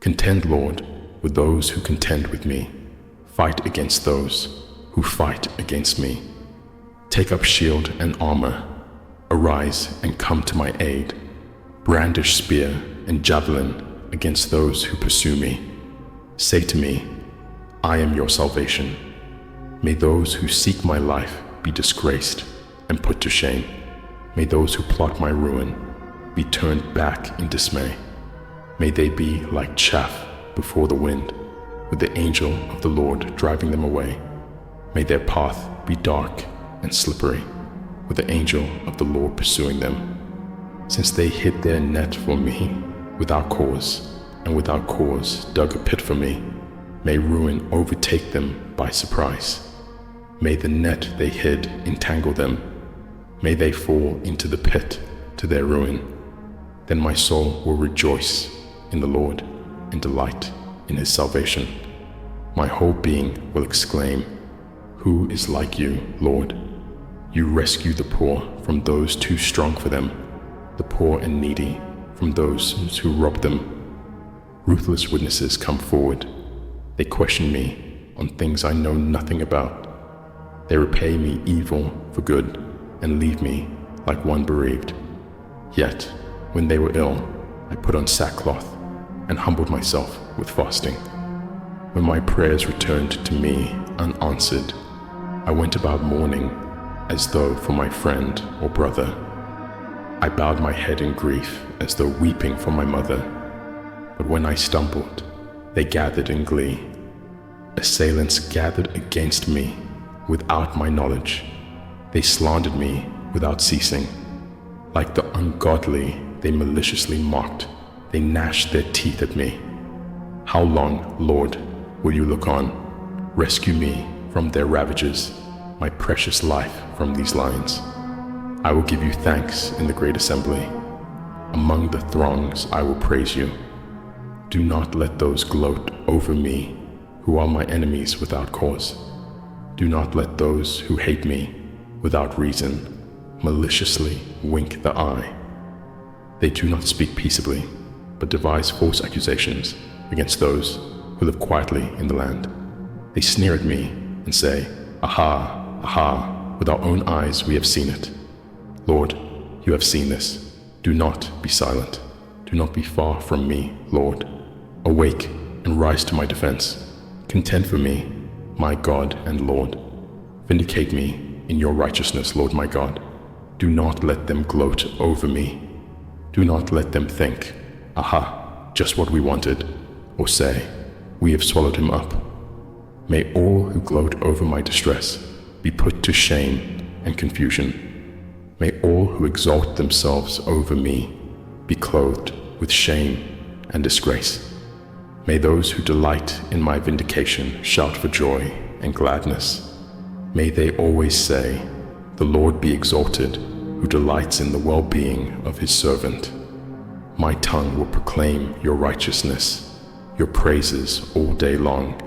Contend, Lord, with those who contend with me. Fight against those who fight against me. Take up shield and armor. Arise and come to my aid. Brandish spear and javelin against those who pursue me. Say to me, I am your salvation. May those who seek my life be disgraced and put to shame. May those who plot my ruin be turned back in dismay. May they be like chaff before the wind, with the angel of the Lord driving them away. May their path be dark and slippery, with the angel of the Lord pursuing them. Since they hid their net for me without cause, and without cause dug a pit for me, may ruin overtake them by surprise. May the net they hid entangle them. May they fall into the pit to their ruin. Then my soul will rejoice in the Lord and delight in his salvation. My whole being will exclaim, Who is like you, Lord? You rescue the poor from those too strong for them, the poor and needy from those who rob them. Ruthless witnesses come forward. They question me on things I know nothing about. They repay me evil for good and leave me like one bereaved. Yet, when they were ill, I put on sackcloth and humbled myself with fasting. When my prayers returned to me unanswered, I went about mourning as though for my friend or brother. I bowed my head in grief as though weeping for my mother. But when I stumbled, they gathered in glee. Assailants gathered against me without my knowledge. They slandered me without ceasing. Like the ungodly, they maliciously mocked. They gnashed their teeth at me. How long, Lord, will you look on? Rescue me from their ravages, my precious life from these lions. I will give you thanks in the great assembly. Among the throngs I will praise you. Do not let those gloat over me who are my enemies without cause. Do not let those who hate me without reason maliciously wink the eye. They do not speak peaceably, but devise false accusations against those who live quietly in the land. They sneer at me and say, Aha, aha, with our own eyes we have seen it. Lord, you have seen this. Do not be silent. Do not be far from me, Lord. Awake and rise to my defense. Contend for me, my God and Lord. Vindicate me in your righteousness, Lord my God. Do not let them gloat over me. Do not let them think, Aha, just what we wanted, or say, We have swallowed him up. May all who gloat over my distress be put to shame and confusion. May all who exalt themselves over me be clothed with shame and disgrace. May those who delight in my vindication shout for joy and gladness. May they always say, The Lord be exalted, who delights in the well-being of his servant. My tongue will proclaim your righteousness, your praises all day long.